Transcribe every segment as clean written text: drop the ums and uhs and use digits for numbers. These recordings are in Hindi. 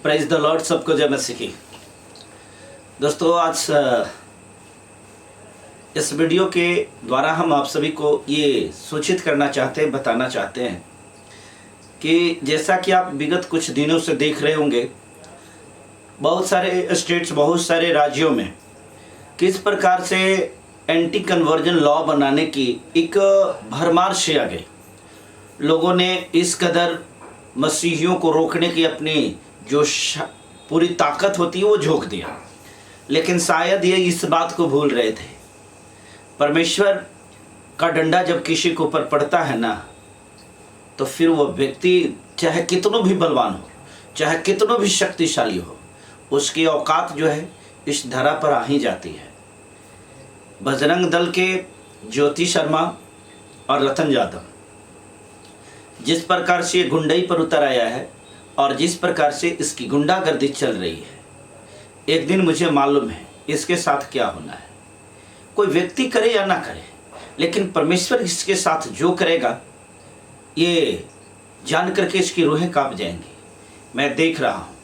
प्राइज द लॉर्ड, सबको जय मसीह की। दोस्तों, आज इस वीडियो के द्वारा हम आप सभी को ये सूचित करना चाहते हैं, बताना चाहते हैं कि जैसा कि आप विगत कुछ दिनों से देख रहे होंगे, बहुत सारे स्टेट्स, बहुत सारे राज्यों में किस प्रकार से एंटी कन्वर्जन लॉ बनाने की एक भरमार से आ गई। लोगों ने इस कदर मसीहियों को रोकने की अपनी जो पूरी ताकत होती है वो झोंक दिया, लेकिन शायद ये इस बात को भूल रहे थे, परमेश्वर का डंडा जब किसी के ऊपर पड़ता है ना, तो फिर वो व्यक्ति चाहे कितनों भी बलवान हो, चाहे कितनों भी शक्तिशाली हो, उसकी औकात जो है इस धरा पर आ ही जाती है। बजरंग दल के ज्योति शर्मा और रतन यादव जिस प्रकार से ये गुंडई पर उतर आया है और जिस प्रकार से इसकी गुंडागर्दी चल रही है, एक दिन मुझे मालूम है इसके साथ क्या होना है। कोई व्यक्ति करे या ना करे, लेकिन परमेश्वर इसके साथ जो करेगा ये जान करके इसकी रूहें कांप जाएंगी। मैं देख रहा हूँ,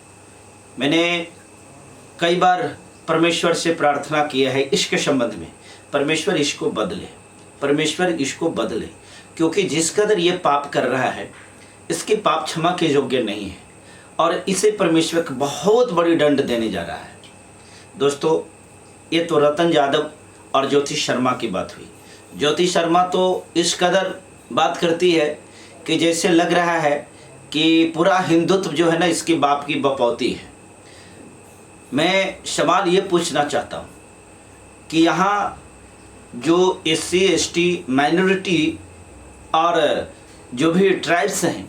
मैंने कई बार परमेश्वर से प्रार्थना किया है इसके संबंध में, परमेश्वर इसको बदले, परमेश्वर इसको बदले, क्योंकि जिस कदर ये पाप कर रहा है इसके पाप क्षमा के योग्य नहीं है और इसे परमेश्वर को बहुत बड़ी दंड देने जा रहा है। दोस्तों, ये तो रतन यादव और ज्योति शर्मा की बात हुई। ज्योति शर्मा तो इस कदर बात करती है कि जैसे लग रहा है कि पूरा हिंदुत्व जो है ना इसकी बाप की बपौती है। मैं सवाल ये पूछना चाहता हूँ कि यहाँ जो SC ST माइनॉरिटी और जो भी ट्राइब्स हैं,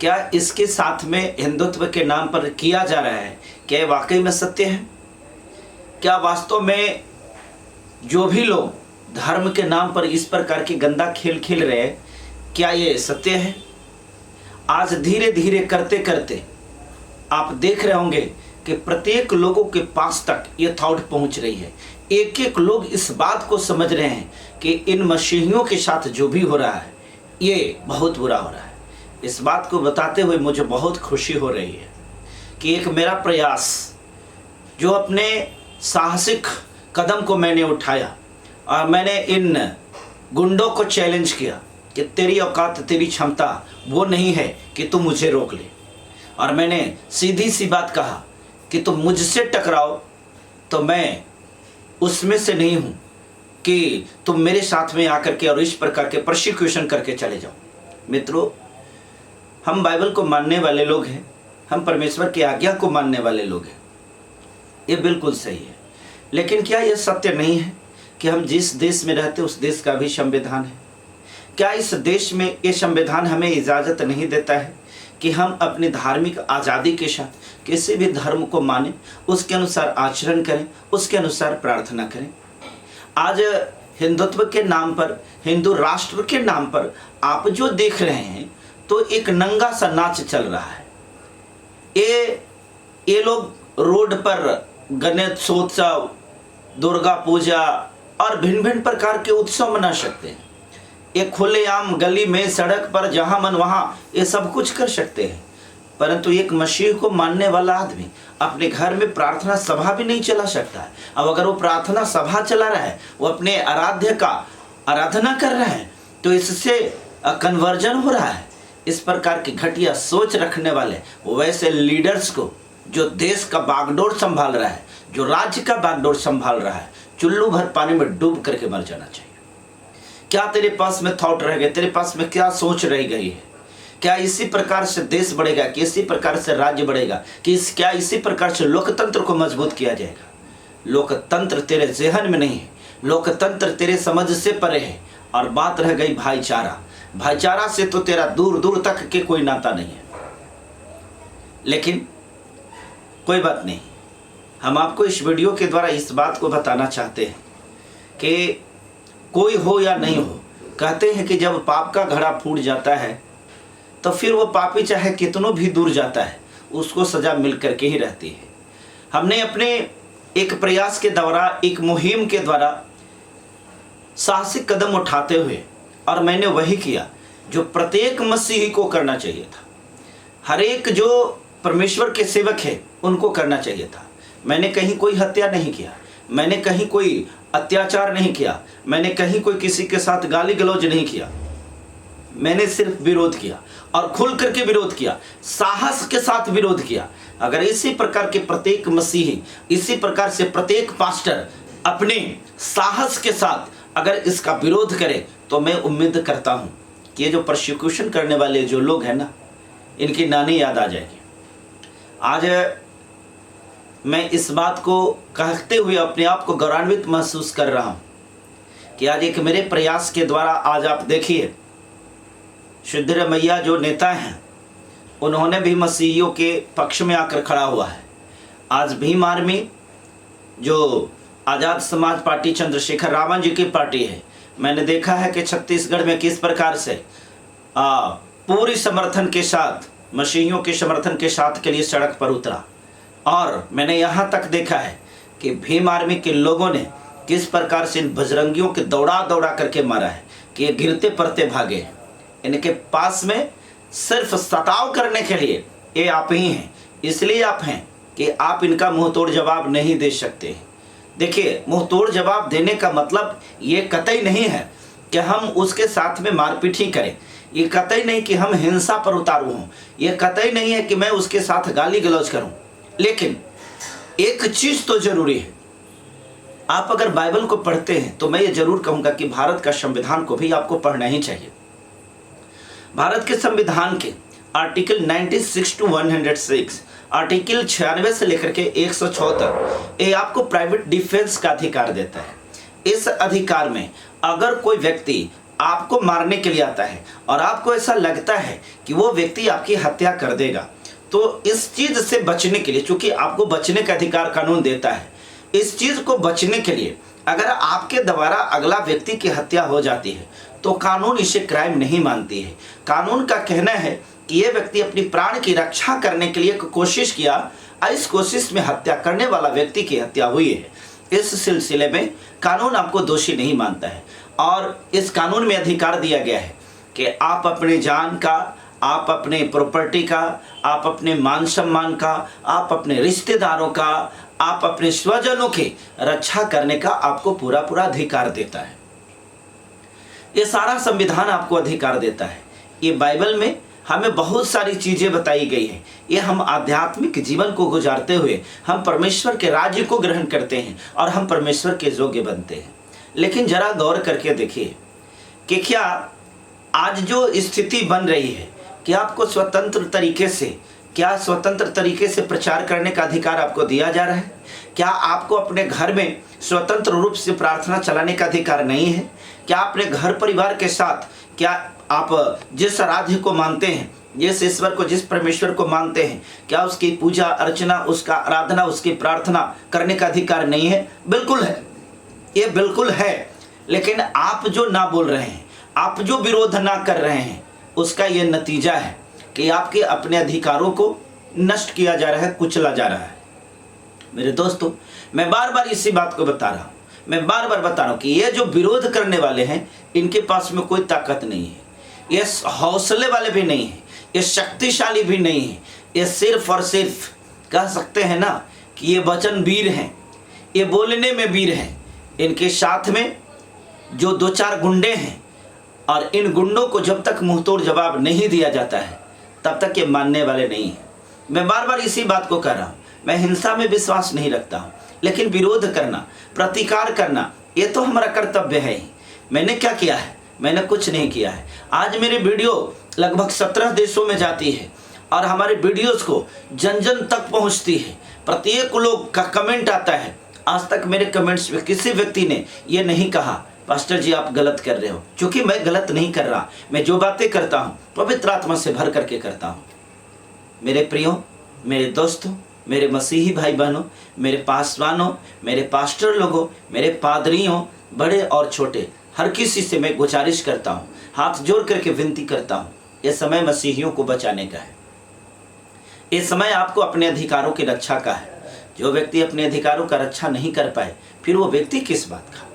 क्या इसके साथ में हिंदुत्व के नाम पर किया जा रहा है, क्या ये वाकई में सत्य है? क्या वास्तव में जो भी लोग धर्म के नाम पर इस प्रकार की गंदा खेल खेल रहे हैं, क्या ये सत्य है? आज धीरे धीरे करते करते आप देख रहे होंगे कि प्रत्येक लोगों के पास तक ये थॉट पहुंच रही है। एक एक लोग इस बात को समझ रहे हैं कि इन मसीहियों के साथ जो भी हो रहा है ये बहुत बुरा हो रहा है। इस बात को बताते हुए मुझे बहुत खुशी हो रही है कि एक मेरा प्रयास, जो अपने साहसिक कदम को मैंने उठाया और मैंने इन गुंडों को चैलेंज किया कि तेरी औकात, तेरी क्षमता वो नहीं है कि तुम मुझे रोक ले, और मैंने सीधी सी बात कहा कि तुम मुझसे टकराओ तो मैं उसमें से नहीं हूँ कि तुम मेरे साथ में आकर के और इस प्रकार के प्रोसिक्यूशन करके चले जाओ। मित्रों, हम बाइबल को मानने वाले लोग हैं, हम परमेश्वर की आज्ञा को मानने वाले लोग हैं, ये बिल्कुल सही है। लेकिन क्या यह सत्य नहीं है कि हम जिस देश में रहते उस देश का भी संविधान है? क्या इस देश में ये संविधान हमें इजाज़त नहीं देता है कि हम अपनी धार्मिक आज़ादी के साथ किसी भी धर्म को मानें, उसके अनुसार आचरण करें, उसके अनुसार प्रार्थना करें? आज हिंदुत्व के नाम पर, हिंदू राष्ट्र के नाम पर आप जो देख रहे हैं तो एक नंगा सा नाच चल रहा है। ये लोग रोड पर गणेशोत्सव, दुर्गा पूजा और भिन्न भिन्न प्रकार के उत्सव मना सकते हैं। ये खुलेआम गली में, सड़क पर, जहां मन वहां ये सब कुछ कर सकते हैं, परंतु एक मसीह को मानने वाला आदमी अपने घर में प्रार्थना सभा भी नहीं चला सकता है। अब अगर वो प्रार्थना सभा चला रहा है, वो अपने आराध्य का आराधना कर रहा है, तो इससे कन्वर्जन हो रहा है। इस प्रकार की घटिया सोच रखने वाले वैसे लीडर्स को, जो देश का बागडोर संभाल रहा है, जो राज्य का बागडोर संभाल रहा है, चुल्लू भर पानी में डूब करके मर जाना चाहिए। क्या तेरे पास में थॉट रह गए? तेरे पास में क्या सोच रह गई है? क्या इसी प्रकार से देश बढ़ेगा? कि इसी प्रकार से राज्य बढ़ेगा? कि क्या इसी प्रकार से लोकतंत्र को मजबूत किया जाएगा? लोकतंत्र तेरे ज़हन में नहीं है, लोकतंत्र तेरे समझ से परे है। और बात रह गई भाईचारा, भाईचारा से तो तेरा दूर दूर तक के कोई नाता नहीं है। लेकिन कोई बात नहीं, हम आपको इस वीडियो के द्वारा इस बात को बताना चाहते हैं कि कोई हो या नहीं हो, कहते हैं कि जब पाप का घड़ा फूट जाता है तो फिर वो पापी चाहे कितनों भी दूर जाता है, उसको सजा मिल करके ही रहती है। हमने अपने एक प्रयास के द्वारा, एक मुहिम के द्वारा साहसिक कदम उठाते हुए, और मैंने वही किया जो प्रत्येक मसीही को करना चाहिए था। हर एक जो परमेश्वर के सेवक हैं उनको करना चाहिए था। मैंने कहीं कोई हत्या नहीं किया, मैंने कहीं कोई अत्याचार नहीं किया, मैंने कहीं कोई किसी के साथ गाली गलौज नहीं किया। मैंने सिर्फ विरोध किया और खुल करके विरोध किया, साहस के साथ विरोध किया। अगर इसी प्रकार के प्रत्येक मसीही, इसी प्रकार से प्रत्येक पास्टर अपने साहस के साथ अगर इसका विरोध करे तो मैं उम्मीद करता हूं कि ये जो प्रोसिक्यूशन करने वाले जो लोग हैं ना, इनकी नानी याद आ जाएगी। आज मैं इस बात को कहते हुए अपने आप को गौरवान्वित महसूस कर रहा हूं कि आज एक मेरे प्रयास के द्वारा आज आप देखिए सिद्धरमैया जो नेता हैं उन्होंने भी मसीहियों के पक्ष में आकर खड़ा हुआ है। आज भीम आर्मी जो आज़ाद समाज पार्टी चंद्रशेखर रावण जी की पार्टी है, मैंने देखा है कि छत्तीसगढ़ में किस प्रकार से पूरी समर्थन के साथ, मसीहियों के समर्थन के साथ के लिए सड़क पर उतरा। और मैंने यहाँ तक देखा है कि भीम आर्मी के लोगों ने किस प्रकार से इन बजरंगियों के दौड़ा दौड़ा करके मारा है कि ये गिरते पड़ते भागे। इनके पास में सिर्फ सताव करने के लिए ये आप ही हैं, इसलिए आप हैं कि आप इनका मुंह तोड़ जवाब नहीं दे सकते। देखिए, मुंह तोड़ जवाब देने का मतलब ये कतई नहीं है कि हम उसके साथ में मारपीट ही करें, ये कतई नहीं कि हम हिंसा पर उतारू हों, ये कतई नहीं है कि मैं उसके साथ गाली गलौज करूं। लेकिन एक चीज तो जरूरी है, आप अगर बाइबल को पढ़ते हैं तो मैं ये जरूर कहूंगा कि भारत का संविधान को भी आपको पढ़ना ही चाहिए। भारत के संविधान के आर्टिकल 96 to 106, आर्टिकल 96 से लेकर के 106 तक ये आपको प्राइवेट डिफेंस का अधिकार देता है। इस अधिकार में अगर कोई व्यक्ति आपको मारने के लिए आता है और आपको ऐसा लगता है कि वो व्यक्ति आपकी हत्या कर देगा, तो इस चीज से बचने के लिए, चूंकि आपको बचने का अधिकार कानून देता है, इस चीज को बचने के लिए अगर आपके द्वारा अगला व्यक्ति की हत्या हो जाती है तो कानून इसे क्राइम नहीं मानती है। कानून का कहना है कि यह व्यक्ति अपनी प्राण की रक्षा करने के लिए कोशिश किया, इस कोशिश में हत्या करने वाला व्यक्ति की हत्या हुई है। इस सिलसिले में कानून आपको दोषी नहीं मानता है और इस कानून में अधिकार दिया गया है कि आप अपने जान का, आप अपने प्रॉपर्टी का, आप अपने मान सम्मान का, आप अपने रिश्तेदारों का, आप अपने स्वजनों की रक्षा करने का आपको पूरा पूरा अधिकार देता है। ये सारा संविधान आपको अधिकार देता है। ये बाइबल में हमें बहुत सारी चीजें बताई गई है। ये हम आध्यात्मिक जीवन को गुजारते हुए हम परमेश्वर के राज्य को ग्रहण करते हैं और हम परमेश्वर के योग्य बनते हैं। लेकिन जरा गौर करके देखिए कि क्या आज जो स्थिति बन रही है कि आपको स्वतंत्र तरीके से प्रचार करने का अधिकार आपको दिया जा रहा है? क्या आपको अपने घर में स्वतंत्र रूप से प्रार्थना चलाने का अधिकार नहीं है? क्या अपने घर परिवार के साथ, क्या आप जिस आराध्य को मानते हैं, जिस ईश्वर को, जिस परमेश्वर को मानते हैं, क्या उसकी पूजा अर्चना, उसका आराधना, उसकी प्रार्थना करने का अधिकार नहीं है? बिल्कुल है, ये बिल्कुल है। लेकिन आप जो ना बोल रहे हैं, आप जो विरोध ना कर रहे हैं, उसका ये नतीजा है कि आपके अपने अधिकारों को नष्ट किया जा रहा है, कुचला जा रहा है। मेरे दोस्तों, मैं बार बार इसी बात को बता रहा हूँ, मैं बार बार बता रहा हूँ कि ये जो विरोध करने वाले हैं, इनके पास में कोई ताकत नहीं है, ये हौसले वाले भी नहीं है, ये शक्तिशाली भी नहीं है। ये सिर्फ और सिर्फ कह सकते हैं ना कि ये वचन वीर हैं, ये बोलने में वीर हैं। इनके साथ में जो दो चार गुंडे हैं और इन गुंडों को जब तक मुंहतोड़ जवाब नहीं दिया जाता है तब तक ये मानने वाले नहीं हैं। मैं बार बार इसी बात को कर रहा हूँ। मैं हिंसा में विश्वास नहीं रखता हूँ, लेकिन विरोध करना, प्रतिकार करना, ये तो हमारा कर्तव्य है ही। मैंने क्या किया है? मैंने कुछ नहीं किया है। आज मेरी वीडियो लगभग 17 देशों में जाती है और हमारे वीडियोस को जन जन तक पहुंचती है। प्रत्येक लोग का कमेंट आता है। आज तक मेरे कमेंट्स में किसी व्यक्ति ने ये नहीं कहा पास्टर जी आप गलत कर रहे हो, क्योंकि मैं गलत नहीं कर रहा। मैं जो बातें करता हूँ पवित्र आत्मा से भर करके करता हूँ। मेरे प्रियो, मेरे दोस्तों, मेरे मसीही भाई बहनों, मेरे पासवानों, मेरे पास्टर लोगों, मेरे पादरियों, बड़े और छोटे, हर किसी से मैं गुजारिश करता हूँ, हाथ जोड़ करके विनती करता हूँ, ये समय मसीहियों को बचाने का है। ये समय आपको अपने अधिकारों की रक्षा का है। जो व्यक्ति अपने अधिकारों का रक्षा नहीं कर पाए, फिर वो व्यक्ति किस बात का?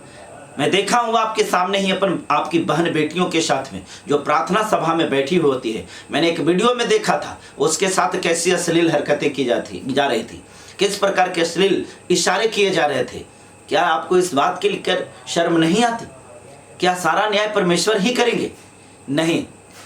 मैं देखा हूँ आपके सामने ही अपन आपकी बहन बेटियों के साथ में जो प्रार्थना सभा में बैठी हुई होती है, मैंने एक वीडियो में देखा था, उसके साथ कैसी अश्लील हरकतें की जा रही थी, किस प्रकार के अश्लील इशारे किए जा रहे थे। क्या आपको इस बात के लेकर शर्म नहीं आती? क्या सारा न्याय परमेश्वर ही करेंगे? नहीं,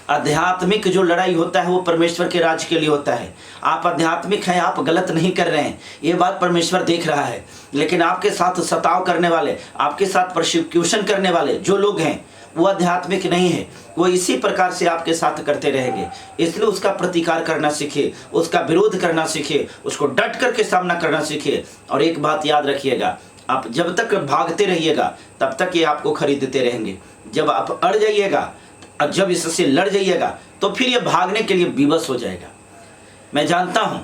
आध्यात्मिक जो लड़ाई होता है वो परमेश्वर के राज के लिए होता है। आप आध्यात्मिक हैं, आप गलत नहीं कर रहे हैं, ये बात परमेश्वर देख रहा है। लेकिन आपके साथ सताव करने वाले, आपके साथ प्रोसिक्यूशन करने वाले जो लोग हैं वो आध्यात्मिक नहीं है, वो इसी प्रकार से आपके साथ करते रहेंगे। इसलिए उसका प्रतिकार करना सीखिए, उसका विरोध करना सीखिए, उसको डट करके सामना करना सीखिए। और एक बात याद रखिएगा, आप जब तक भागते रहिएगा तब तक ये आपको खरीदते रहेंगे। जब आप अड़ जाइएगा और जब इससे लड़ जाइएगा तो फिर ये भागने के लिए विवश हो जाएगा। मैं जानता हूं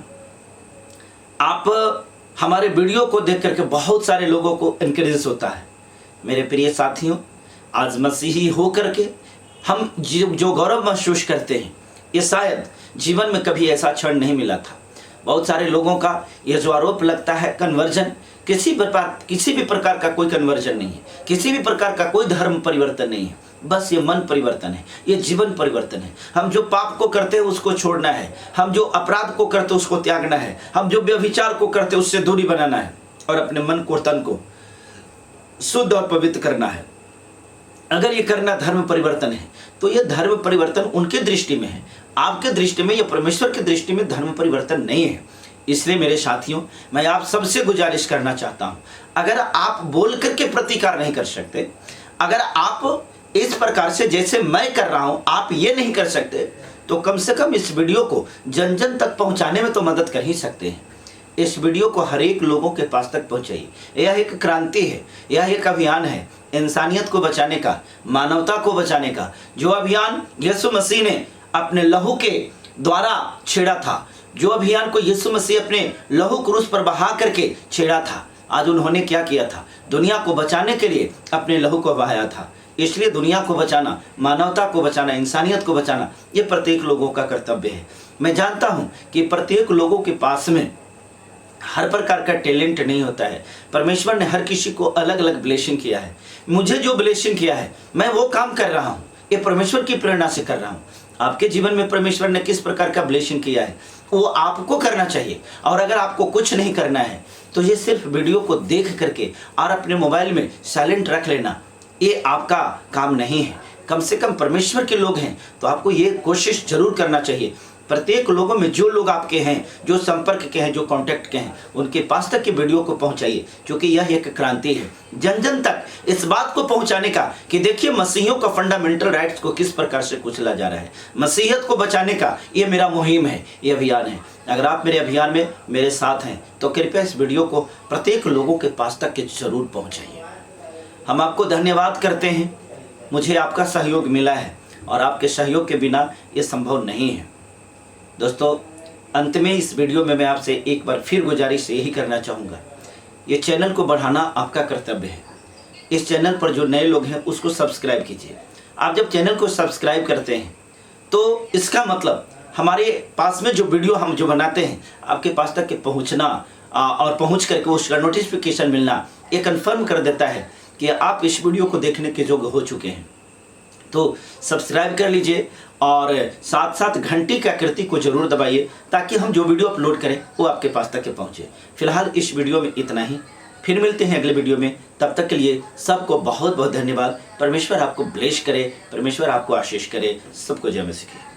आप हमारे वीडियो को देख करके बहुत सारे लोगों को इनकरेज होता है। मेरे प्रिय साथियों, आज मसीही हो करके हम जो गौरव महसूस करते हैं, ये शायद जीवन में कभी ऐसा क्षण नहीं मिला था। बहुत सारे लोगों का ये जो आरोप लगता है कन्वर्जन, किसी भी प्रकार का कोई कन्वर्जन नहीं है, किसी भी प्रकार का कोई धर्म परिवर्तन नहीं है, बस ये मन परिवर्तन है, ये जीवन परिवर्तन है। हम जो पाप को करते हैं उसको छोड़ना है, हम जो अपराध को करते हैं उसको त्यागना है, हम जो व्यभिचार को करते हैं उससे दूरी बनाना है और अपने मन को तन को शुद्ध और पवित्र करना है। अगर ये करना धर्म परिवर्तन है तो ये धर्म परिवर्तन उनके दृष्टि में है, आपके दृष्टि में या परमेश्वर की दृष्टि में धर्म परिवर्तन नहीं है। इसलिए मेरे साथियों, मैं आप सबसे गुजारिश करना चाहता हूं, अगर आप बोल करके प्रतिकार नहीं कर सकते, अगर आप इस प्रकार से जैसे मैं कर रहा हूं आप ये नहीं कर सकते, तो कम से कम इस वीडियो को जन जन तक पहुंचाने में तो मदद कर ही सकते हैं। इस वीडियो को हर एक लोगों के पास तक पहुंचाइए। यह एक क्रांति है, यह एक अभियान है इंसानियत को बचाने का, मानवता को बचाने का। जो अभियान यीशु मसीह ने अपने लहू के द्वारा छेड़ा था, जो अभियान को यीशु मसीह अपने लहू क्रूस पर बहा करके छेड़ा था, आज उन्होंने क्या किया था? दुनिया को बचाने के लिए अपने लहू को बहाया था। इसलिए दुनिया को बचाना, मानवता को बचाना, इंसानियत को बचाना, ये प्रत्येक लोगों का कर्तव्य है। मैं जानता हूं कि प्रत्येक लोगों के पास में हर प्रकार का टैलेंट नहीं होता है। परमेश्वर ने हर किसी को अलग अलग ब्लेसिंग किया है। मुझे जो ब्लेसिंग किया है मैं वो काम कर रहा हूँ, ये परमेश्वर की प्रेरणा से कर रहा हूँ। आपके जीवन में परमेश्वर ने किस प्रकार का ब्लेसिंग किया है वो आपको करना चाहिए। और अगर आपको कुछ नहीं करना है तो ये सिर्फ वीडियो को देख करके और अपने मोबाइल में साइलेंट रख लेना, ये आपका काम नहीं है। कम से कम परमेश्वर के लोग हैं तो आपको ये कोशिश जरूर करना चाहिए। प्रत्येक लोगों में जो लोग आपके हैं, जो संपर्क के हैं, जो कांटेक्ट के हैं, उनके पास तक के वीडियो को पहुंचाइए, क्योंकि यह एक क्रांति है जन जन तक इस बात को पहुंचाने का कि देखिए मसीहियों का फंडामेंटल राइट्स को किस प्रकार से कुचला जा रहा है। मसीहियत को बचाने का ये मेरा मुहिम है, ये अभियान है। अगर आप मेरे अभियान में मेरे साथ हैं तो कृपया इस वीडियो को प्रत्येक लोगों के पास तक के जरूर पहुँचाइए। हम आपको धन्यवाद करते हैं, मुझे आपका सहयोग मिला है और आपके सहयोग के बिना ये संभव नहीं है। दोस्तों, अंत में इस वीडियो में मैं आपसे एक बार फिर गुजारिश यही करना चाहूँगा, ये चैनल को बढ़ाना आपका कर्तव्य है। इस चैनल पर जो नए लोग हैं उसको सब्सक्राइब कीजिए। आप जब चैनल को सब्सक्राइब करते हैं तो इसका मतलब हमारे पास में जो वीडियो हम जो बनाते हैं आपके पास तक के पहुँचना और पहुँच करके उसका नोटिफिकेशन मिलना, ये कन्फर्म कर देता है कि आप इस वीडियो को देखने के योग्य हो चुके हैं। तो सब्सक्राइब कर लीजिए और साथ साथ घंटी की आकृति को जरूर दबाइए ताकि हम जो वीडियो अपलोड करें वो आपके पास तक पहुंचे। फिलहाल इस वीडियो में इतना ही, फिर मिलते हैं अगले वीडियो में। तब तक के लिए सबको बहुत बहुत धन्यवाद। परमेश्वर आपको ब्लेस करे, परमेश्वर आपको आशीष करे। सबको जय मसीह की।